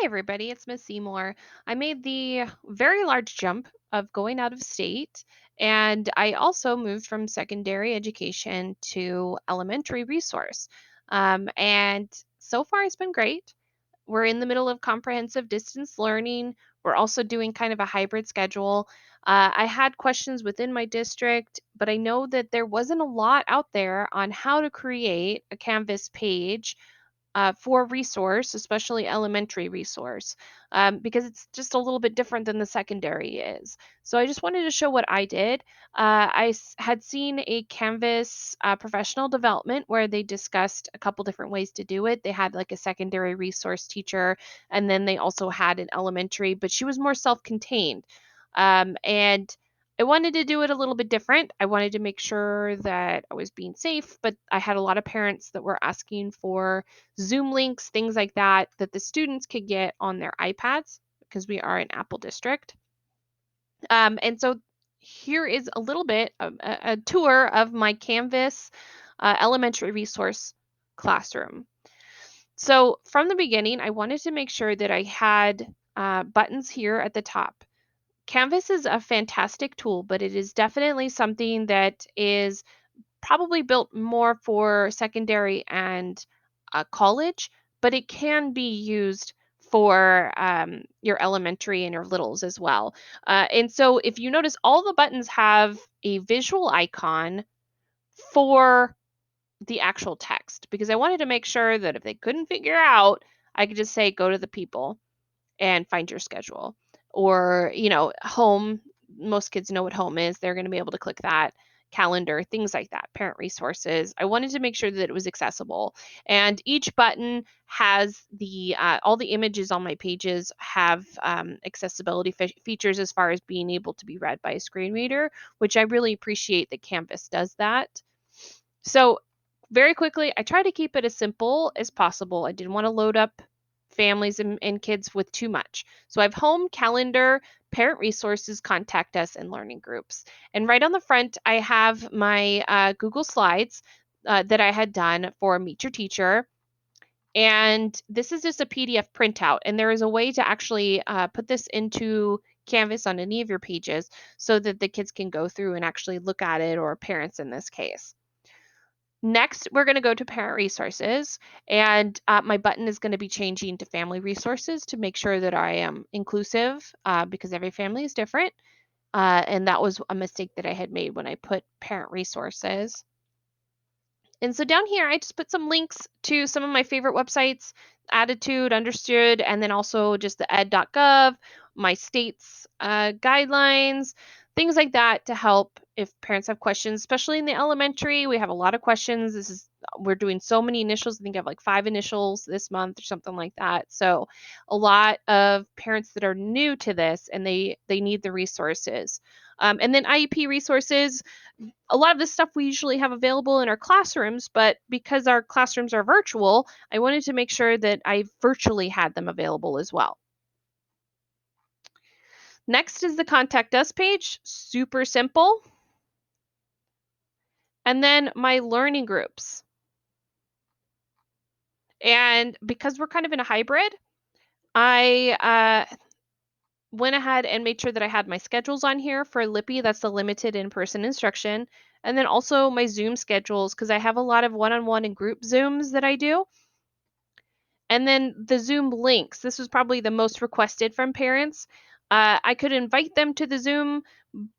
Hi, everybody. It's Miss Seymour. I made the very large jump of going out of state, and I also moved from secondary education to elementary resource. And so far, it's been great. We're in the middle of comprehensive distance learning. We're also doing kind of a hybrid schedule. I had questions within my district, but I know that there wasn't a lot out there on how to create a Canvas page for resource, especially elementary resource, because it's just a little bit different than the secondary is. So I just wanted to show what I did. Had seen a Canvas professional development where they discussed a couple different ways to do it. They had like a secondary resource teacher, and then they also had an elementary, but she was more self contained. And I wanted to do it a little bit different. I wanted to make sure that I was being safe, but I had a lot of parents that were asking for Zoom links, things like that, that the students could get on their iPads because we are an Apple district. And so here is a little bit of a tour of my Canvas elementary resource classroom. So from the beginning, I wanted to make sure that I had buttons here at the top. Canvas is a fantastic tool, but it is definitely something that is probably built more for secondary and college, but it can be used for your elementary and your littles as well. And so if you notice, all the buttons have a visual icon for the actual text because I wanted to make sure that if they couldn't figure out, I could just say, go to the people and find your schedule. Or, home, most kids know what home is. They're going to be able to click that. Calendar, things like that, parent resources. I wanted to make sure that it was accessible. And each button has all the images on my pages have accessibility features as far as being able to be read by a screen reader, which I really appreciate that Canvas does that. So, very quickly, I try to keep it as simple as possible. I didn't want to load up families and kids with too much. So I have home, calendar, parent resources, contact us, and learning groups. And right on the front, I have my Google Slides that I had done for Meet Your Teacher. And this is just a PDF printout. And there is a way to actually put this into Canvas on any of your pages so that the kids can go through and actually look at it, or parents in this case. Next, we're going to go to parent resources, and my button is going to be changing to family resources to make sure that I am inclusive because every family is different. And that was a mistake that I had made when I put parent resources. And so down here, I just put some links to some of my favorite websites, Attitude, Understood, and then also just the ed.gov, my state's guidelines, things like that to help if parents have questions, especially in the elementary. We have a lot of questions. We're doing so many initials. I think I have like 5 initials this month or something like that. So a lot of parents that are new to this and they need the resources. And then IEP resources, a lot of this stuff we usually have available in our classrooms, but because our classrooms are virtual, I wanted to make sure that I virtually had them available as well. Next is the contact us page, super simple. And then my learning groups. And because we're kind of in a hybrid, I went ahead and made sure that I had my schedules on here for Lippy. That's the limited in-person instruction. And then also my Zoom schedules, because I have a lot of one-on-one and group Zooms that I do. And then the Zoom links. This was probably the most requested from parents. I could invite them to the Zoom,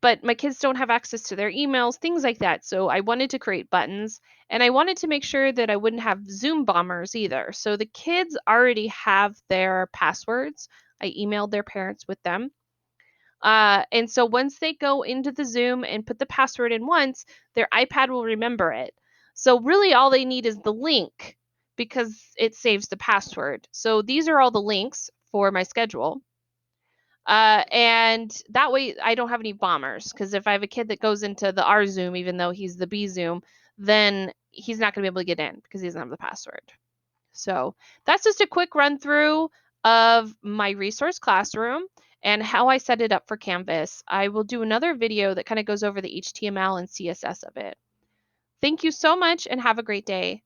but my kids don't have access to their emails, things like that. So I wanted to create buttons, and I wanted to make sure that I wouldn't have Zoom bombers either. So the kids already have their passwords. I emailed their parents with them. And so once they go into the Zoom and put the password in once, their iPad will remember it. So really all they need is the link because it saves the password. So these are all the links for my schedule. And that way I don't have any bombers, because if I have a kid that goes into the R Zoom, even though he's the B Zoom, then he's not going to be able to get in because he doesn't have the password. So that's just a quick run through of my resource classroom and how I set it up for Canvas. I will do another video that kind of goes over the HTML and CSS of it. Thank you so much and have a great day.